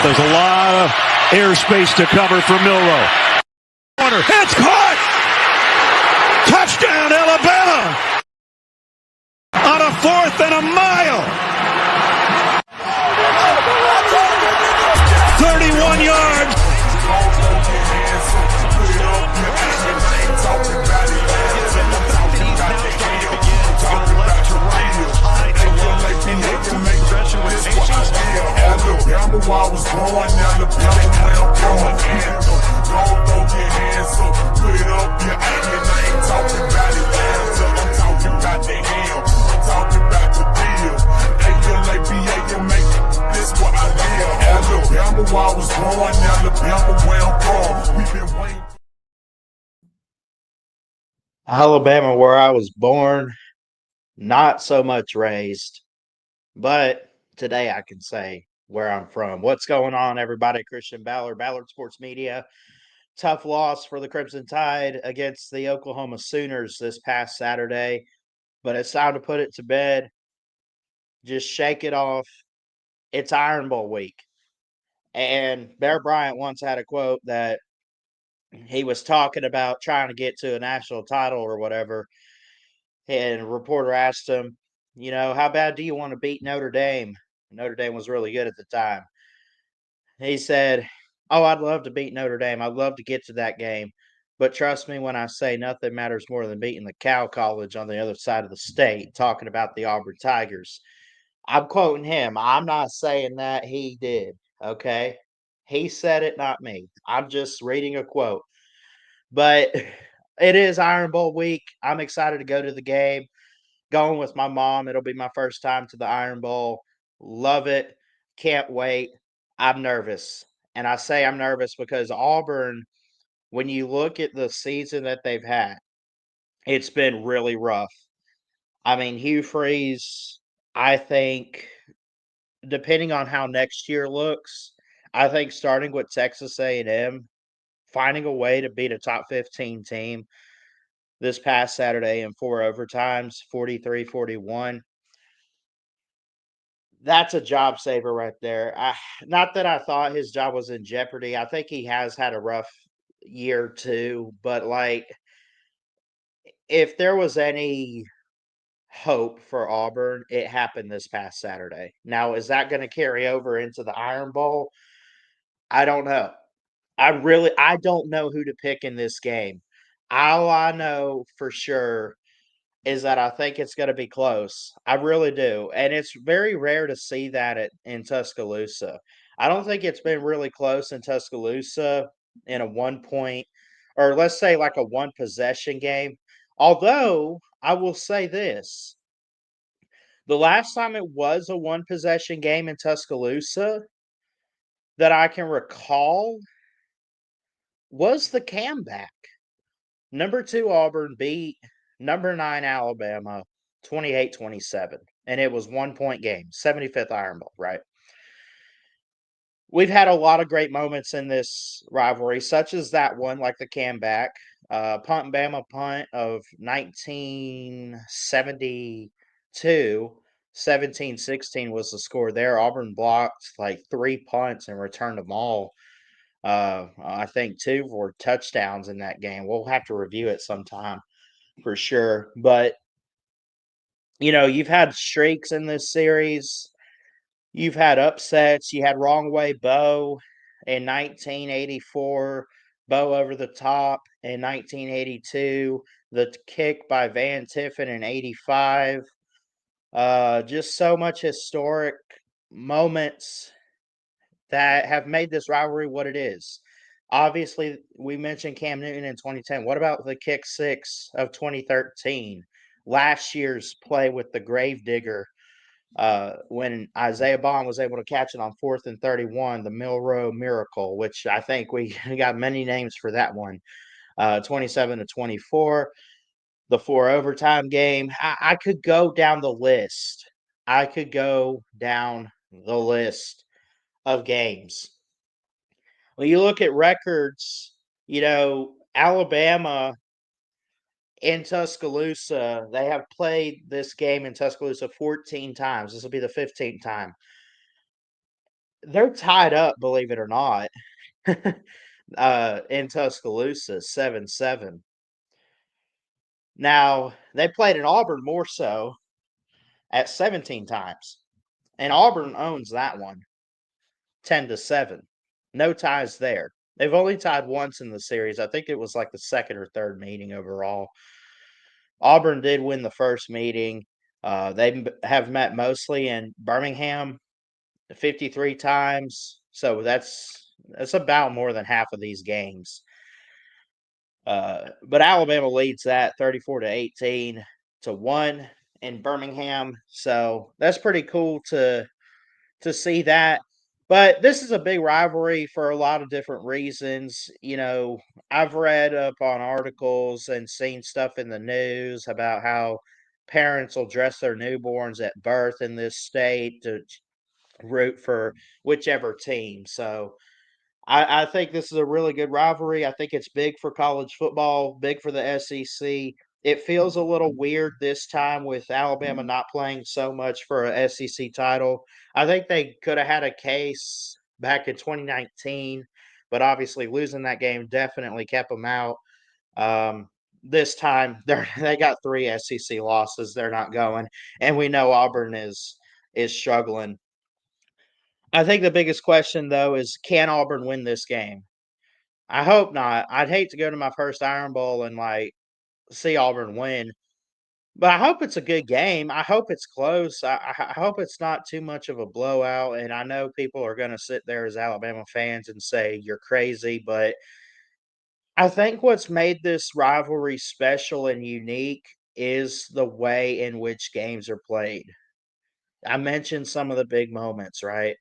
But there's a lot of airspace to cover for Milroe. Corner, it's caught! Touchdown, Alabama! On a 4th and a mile! 31 yards! Alabama, I was born, Alabama, where I'm going. Don't throw your hands up, put up your hand. I ain't talking about it, I'm talking about the ham. I'm talking about the deal. A-L-A-B-A-M-A, this what I live. Alabama, I was born, Alabama, where I'm from. We've been waiting. Alabama, where I was born, not so much raised, but today I can say where I'm from. What's going on, everybody? Christian Ballard Sports Media. Tough loss for the Crimson Tide against the Oklahoma Sooners this past Saturday, but it's time to put it to bed. Just shake it off. It's Iron Bowl week. And Bear Bryant once had a quote that he was talking about trying to get to a national title or whatever. And a reporter asked him, how bad do you want to beat Notre Dame? Notre Dame was really good at the time. He said, "Oh, I'd love to beat Notre Dame. I'd love to get to that game. But trust me when I say nothing matters more than beating the Cow College on the other side of the state," talking about the Auburn Tigers. I'm quoting him. I'm not saying that he did, okay? He said it, not me. I'm just reading a quote. But it is Iron Bowl week. I'm excited to go to the game. Going with my mom. It'll be my first time to the Iron Bowl. Love it. Can't wait. I'm nervous. And I say I'm nervous because Auburn, when you look at the season that they've had, it's been really rough. I mean, Hugh Freeze, I think, depending on how next year looks, I think starting with Texas A&M, finding a way to beat a top 15 team this past Saturday in 4 overtimes, 43-41. That's a job saver right there. Not that I thought his job was in jeopardy. I think he has had a rough year too, but if there was any hope for Auburn, it happened this past Saturday. Now, is that going to carry over into the Iron Bowl? I don't know. I don't know who to pick in this game. All I know for sure is that I think it's going to be close. I really do. And it's very rare to see that in Tuscaloosa. I don't think it's been really close in Tuscaloosa in a 1 point, or let's say like a one possession game. Although I will say this, the last time it was a one possession game in Tuscaloosa that I can recall was the comeback. Number 2 Auburn beat number 9 Alabama 28-27, and it was 1 point game, 75th Iron Bowl, right? We've had a lot of great moments in this rivalry, such as that one, like the comeback. Punt Bama punt of 1972, 17-16 was the score there. Auburn blocked like 3 punts and returned them all. I think 2 were touchdowns in that game. We'll have to review it sometime for sure. But, you've had streaks in this series. You've had upsets. You had Wrong Way Bo in 1984, Bo over the top in 1982, the kick by Van Tiffin in 85. Just so much historic moments that have made this rivalry what it is. Obviously, we mentioned Cam Newton in 2010. What about the kick six of 2013? Last year's play with the Gravedigger when Isaiah Bond was able to catch it on 4th and 31, the Milroe Miracle, which I think we got many names for that one. 27-24, the 4 overtime game. I could go down the list. Of games. When you look at records, Alabama in Tuscaloosa, they have played this game in Tuscaloosa 14 times. This will be the 15th time. they're tied up, believe it or not, in Tuscaloosa, 7-7. Now, they played in Auburn more so at 17 times, and Auburn owns that one 10-7. No ties there. They've only tied once in the series. I think it was like the second or third meeting overall. Auburn did win the first meeting. They have met mostly in Birmingham 53 times. So that's about more than half of these games. But Alabama leads that 34-18 to 1 in Birmingham. So that's pretty cool to see that. But this is a big rivalry for a lot of different reasons. I've read up on articles and seen stuff in the news about how parents will dress their newborns at birth in this state to root for whichever team. So I think this is a really good rivalry. I think it's big for college football, big for the SEC. It feels a little weird this time with Alabama not playing so much for a SEC title. I think they could have had a case back in 2019, but obviously losing that game definitely kept them out. This time they got 3 SEC losses. They're not going, and we know Auburn is struggling. I think the biggest question though is, can Auburn win this game? I hope not. I'd hate to go to my first Iron Bowl and like see Auburn win, but I hope it's a good game. I hope it's close. I hope it's not too much of a blowout. And I know people are going to sit there as Alabama fans and say you're crazy, but I think what's made this rivalry special and unique is the way in which games are played. I mentioned some of the big moments, right?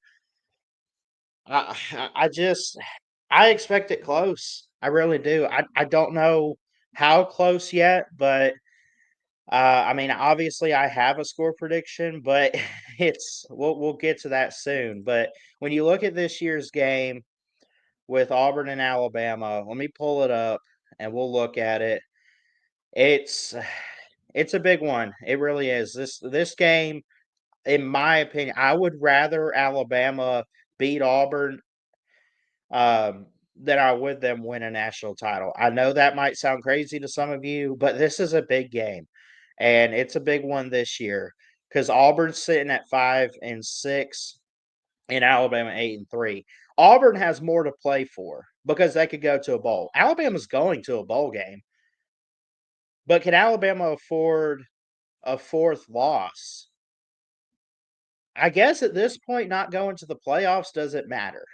I just I expect it close. I really do. I don't know how close yet, but I mean, obviously, I have a score prediction, but we'll get to that soon. But when you look at this year's game with Auburn and Alabama, let me pull it up and we'll look at it. It's it's a big one. It really is. This game, in my opinion, I would rather Alabama beat Auburn than I would them win a national title. I know that might sound crazy to some of you, but this is a big game, and it's a big one this year because Auburn's sitting at 5-6, and Alabama 8-3. Auburn has more to play for because they could go to a bowl. Alabama's going to a bowl game, but can Alabama afford a fourth loss? I guess at this point, not going to the playoffs doesn't matter.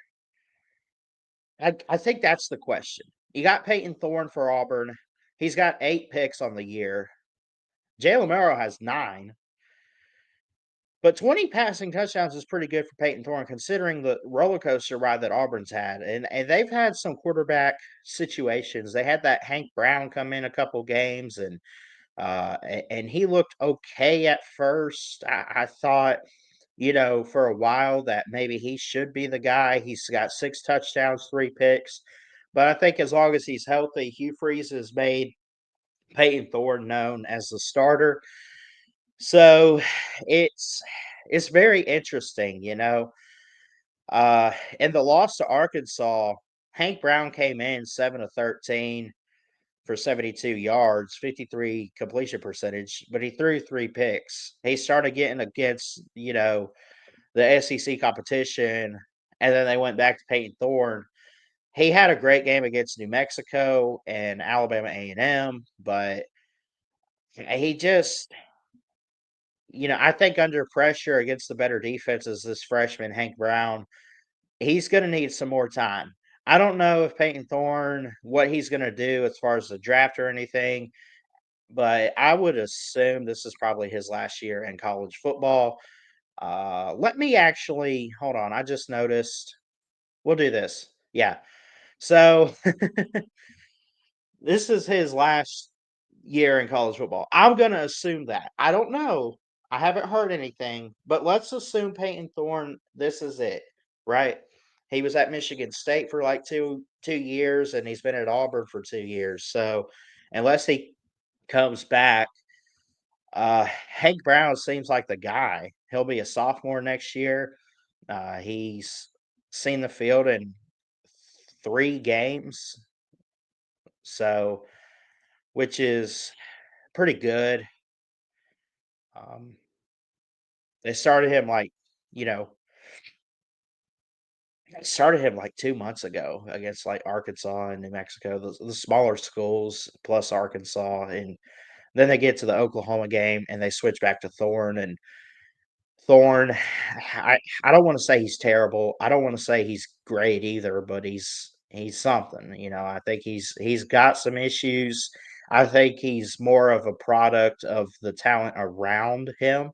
I think that's the question. You got Peyton Thorne for Auburn. He's got 8 picks on the year. Jalen Merrill has 9. But 20 passing touchdowns is pretty good for Peyton Thorne considering the roller coaster ride that Auburn's had. And they've had some quarterback situations. They had that Hank Brown come in a couple games and he looked okay at first. I thought, for a while that maybe he should be the guy. He's got 6 touchdowns, 3 picks. But I think as long as he's healthy, Hugh Freeze has made Peyton Thorne known as the starter. So it's very interesting. Uh, in the loss to Arkansas, Hank Brown came in 7 of 13 for 72 yards, 53 completion percentage, but he threw 3 picks. He started getting against, the SEC competition, and then they went back to Peyton Thorne. He had a great game against New Mexico and Alabama A&M, but he just, I think under pressure against the better defenses, this freshman Hank Brown, he's going to need some more time. I don't know if Peyton Thorne, what he's going to do as far as the draft or anything, but I would assume this is probably his last year in college football. Let me actually hold on. I just noticed. We'll do this. Yeah. So this is his last year in college football. I'm going to assume that. I don't know. I haven't heard anything, but let's assume Peyton Thorne, this is it, right? He was at Michigan State for like two years, and he's been at Auburn for 2 years. So unless he comes back, Hank Brown seems like the guy. He'll be a sophomore next year. He's seen the field in 3 games, so which is pretty good. Um, they started him you know, they started him 2 months ago against Arkansas and New Mexico, the smaller schools plus Arkansas, and then they get to the Oklahoma game and they switch back to Thorne. And Thorne, I don't want to say he's terrible. I don't want to say he's great either, but he's something. I think he's got some issues. I think he's more of a product of the talent around him.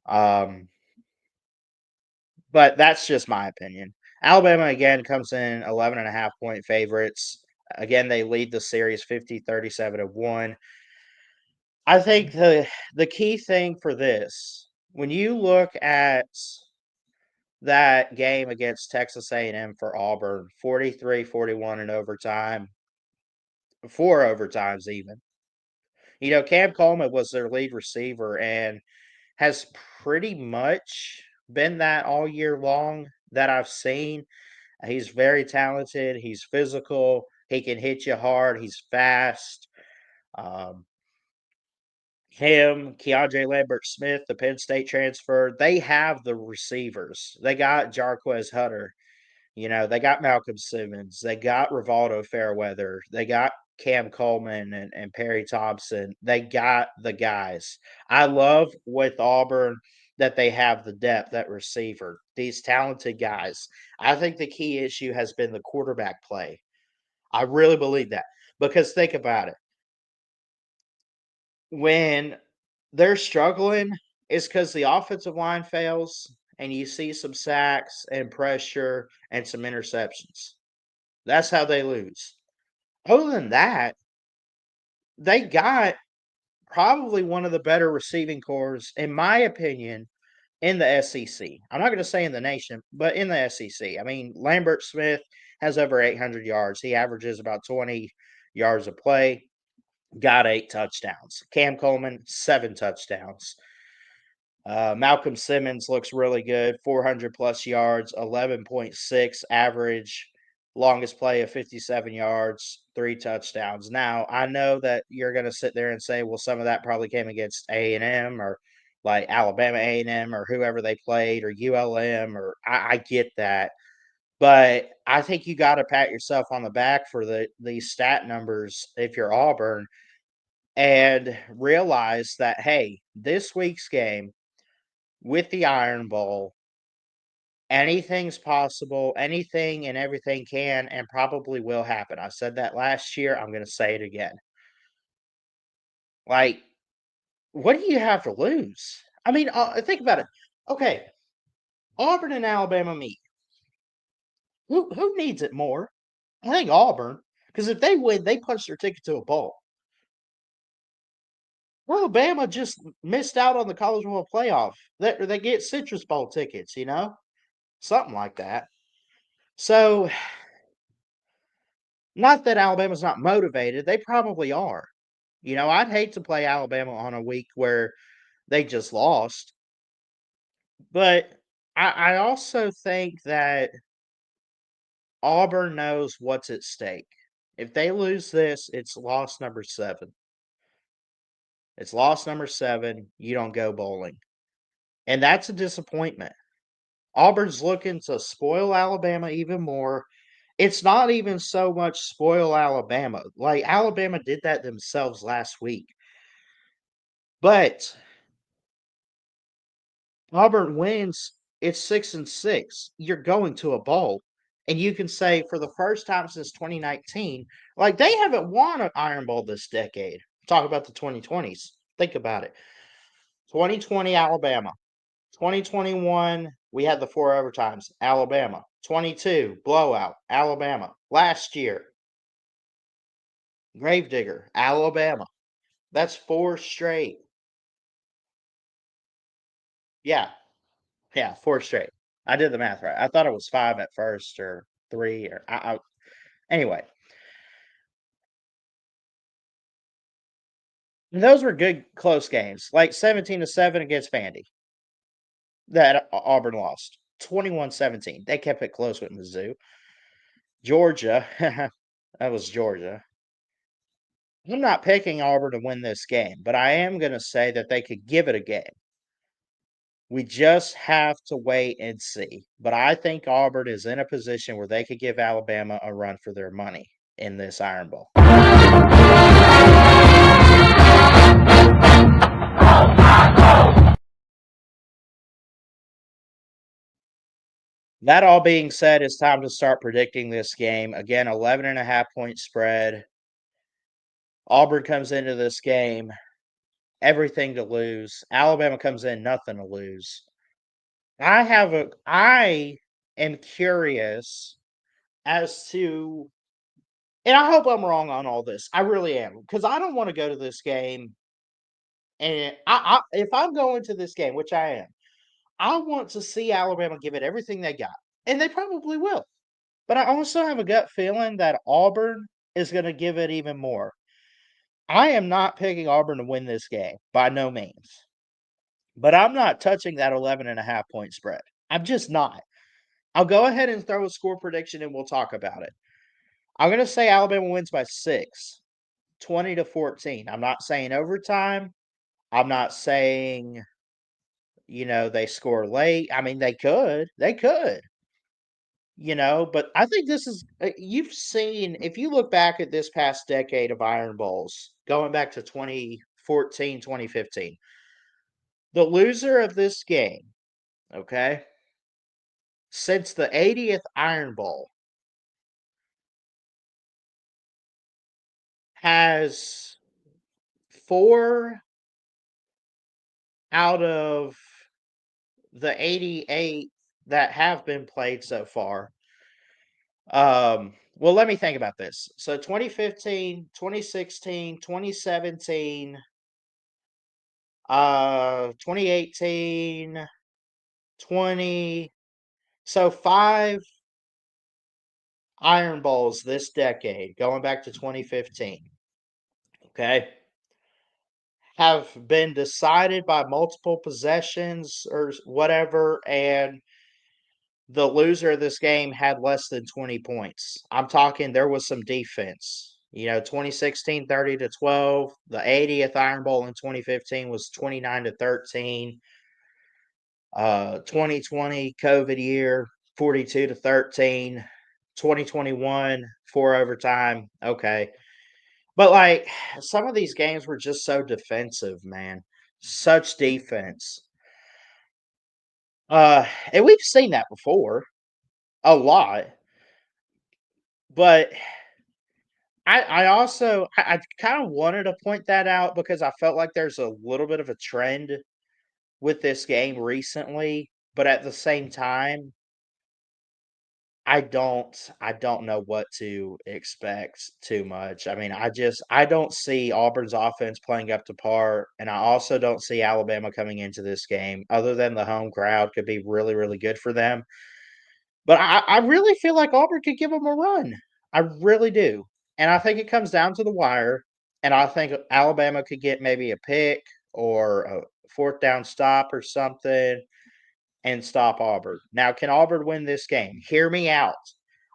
Um, but that's just my opinion. Alabama again comes in 11.5 point favorites. Again, they lead the series 50-37-1. I think the key thing for this, when you look at that game against Texas A&M for Auburn, 43-41 in overtime, 4 overtimes even. Cam Coleman was their lead receiver and has pretty much been that all year long that I've seen. He's very talented. He's physical. He can hit you hard. He's fast. Um, him, Keandre Lambert-Smith, the Penn State transfer, they have the receivers. They got Jarquez Hunter. They got Malcolm Simmons. They got Rivaldo Fairweather. They got Cam Coleman and Perry Thompson. They got the guys. I love with Auburn that they have the depth at receiver, these talented guys. I think the key issue has been the quarterback play. I really believe that because think about it. When they're struggling, it's because the offensive line fails and you see some sacks and pressure and some interceptions. That's how they lose. Other than that, they got probably one of the better receiving corps, in my opinion, in the SEC. I'm not going to say in the nation, but in the SEC. I mean, Lambert-Smith has over 800 yards. He averages about 20 yards a play, got 8 touchdowns. Cam Coleman, 7 touchdowns. Malcolm Simmons looks really good, 400 plus yards, 11.6 average, longest play of 57 yards, 3 touchdowns. Now, I know that you're going to sit there and say, well, some of that probably came against A&M or Alabama A&M or whoever they played or ULM, or I get that. But I think you got to pat yourself on the back for these stat numbers if you're Auburn and realize that, hey, this week's game with the Iron Bowl, anything's possible. Anything and everything can and probably will happen. I said that last year. I'm going to say it again. What do you have to lose? I mean, think about it. Okay, Auburn and Alabama meet. Who needs it more? I think Auburn, because if they win, they punch their ticket to a bowl. Alabama just missed out on the College World Playoff. They get Citrus Bowl tickets, something like that. So, not that Alabama's not motivated, they probably are. I'd hate to play Alabama on a week where they just lost, but I also think that Auburn knows what's at stake. If they lose this, it's loss number 7. It's loss number 7. You don't go bowling. And that's a disappointment. Auburn's looking to spoil Alabama even more. It's not even so much spoil Alabama. Alabama did that themselves last week. But Auburn wins, it's 6-6. You're going to a bowl. And you can say for the first time since 2019, they haven't won an Iron Bowl this decade. Talk about the 2020s. Think about it. 2020 Alabama. 2021, we had the 4 overtimes. Alabama. 22, blowout. Alabama. Last year, Gravedigger. Alabama. That's 4 straight. Yeah. Yeah, 4 straight. I did the math right. I thought it was 5 at first or 3 or anyway. Those were good close games. 17-7 against Vandy that Auburn lost. 21-17. They kept it close with Mizzou. Georgia, that was Georgia. I'm not picking Auburn to win this game, but I am going to say that they could give it a game. We just have to wait and see. But I think Auburn is in a position where they could give Alabama a run for their money in this Iron Bowl. That all being said, it's time to start predicting this game. Again, 11.5-point spread. Auburn comes into this game, everything to lose. Alabama comes in, nothing to lose. I am curious as to, and I hope I'm wrong on all this. I really am, because I don't want to go to this game, and if I'm going to this game, which I am, I want to see Alabama give it everything they got, and they probably will. But I also have a gut feeling that Auburn is going to give it even more. I am not picking Auburn to win this game, by no means. But I'm not touching that 11.5-point spread. I'm just not. I'll go ahead and throw a score prediction and we'll talk about it. I'm going to say Alabama wins by 6, 20-14. I'm not saying overtime. I'm not saying, they score late. I mean, they could. They could. But I think this is, you've seen, if you look back at this past decade of Iron Bowls, going back to 2014, 2015, the loser of this game, okay, since the 80th Iron Bowl, has 4 out of the 88 that have been played so far. Well, let me think about this. So 2015, 2016, 2017, 2018, 20. So 5 Iron Bowls this decade, going back to 2015. Okay. Have been decided by multiple possessions or whatever, and the loser of this game had less than 20 points. I'm talking there was some defense. 2016 30-12. The 80th Iron Bowl in 2015 was 29-13. 2020 COVID year 42-13. 2021 4 overtime. Okay. But some of these games were just so defensive, man. Such defense. And we've seen that before a lot. But I also I kind of wanted to point that out because I felt like there's a little bit of a trend with this game recently, but at the same time, I don't know what to expect too much. I mean, I don't see Auburn's offense playing up to par, and I also don't see Alabama coming into this game other than the home crowd could be really, really good for them. But I really feel like Auburn could give them a run. I really do. And I think it comes down to the wire, and I think Alabama could get maybe a pick or a fourth down stop or something and stop Auburn. Now, can Auburn win this game? Hear me out.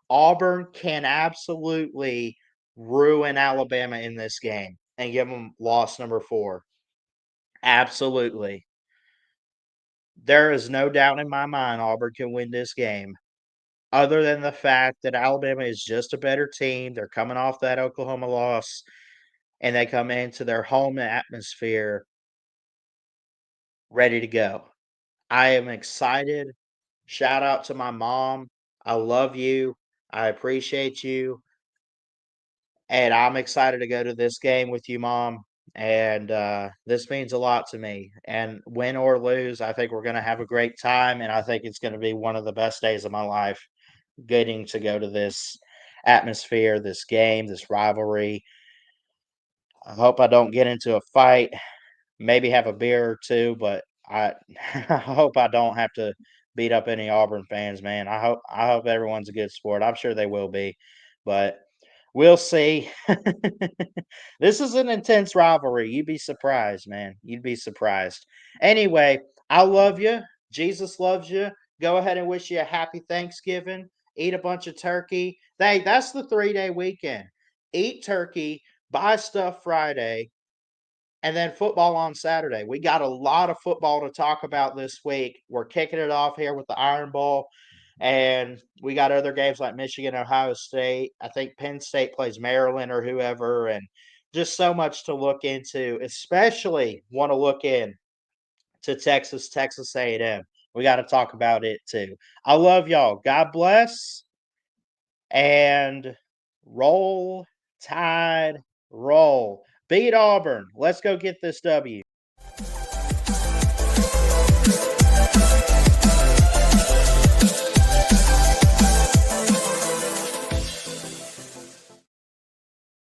Auburn can absolutely ruin Alabama in this game and give them loss number 4. Absolutely. There is no doubt in my mind Auburn can win this game, other than the fact that Alabama is just a better team. They're coming off that Oklahoma loss, and they come into their home atmosphere ready to go. I am excited. Shout out to my mom. I love you. I appreciate you. And I'm excited to go to this game with you, Mom. And this means a lot to me. And win or lose, I think we're going to have a great time. And I think it's going to be one of the best days of my life getting to go to this atmosphere, this game, this rivalry. I hope I don't get into a fight, maybe have a beer or two, but I I hope I don't have to beat up any Auburn fans, man. I hope everyone's a good sport. I'm sure they will be, but we'll see. This is an intense rivalry. You'd be surprised, man. You'd be surprised. Anyway, I love you. Jesus loves you. go ahead and wish you a happy Thanksgiving. Eat a bunch of turkey. That's the 3-day weekend. Eat turkey, buy stuff Friday, and then football on Saturday. We got a lot of football to talk about this week. We're kicking it off here with the Iron Bowl, and we got other games like Michigan, Ohio State. I think Penn State plays Maryland or whoever, and just so much to look into, especially want to look in to Texas A&M. We got to talk about it too. I love y'all. God bless, and roll Tide, roll. Beat Auburn. Let's go get this W.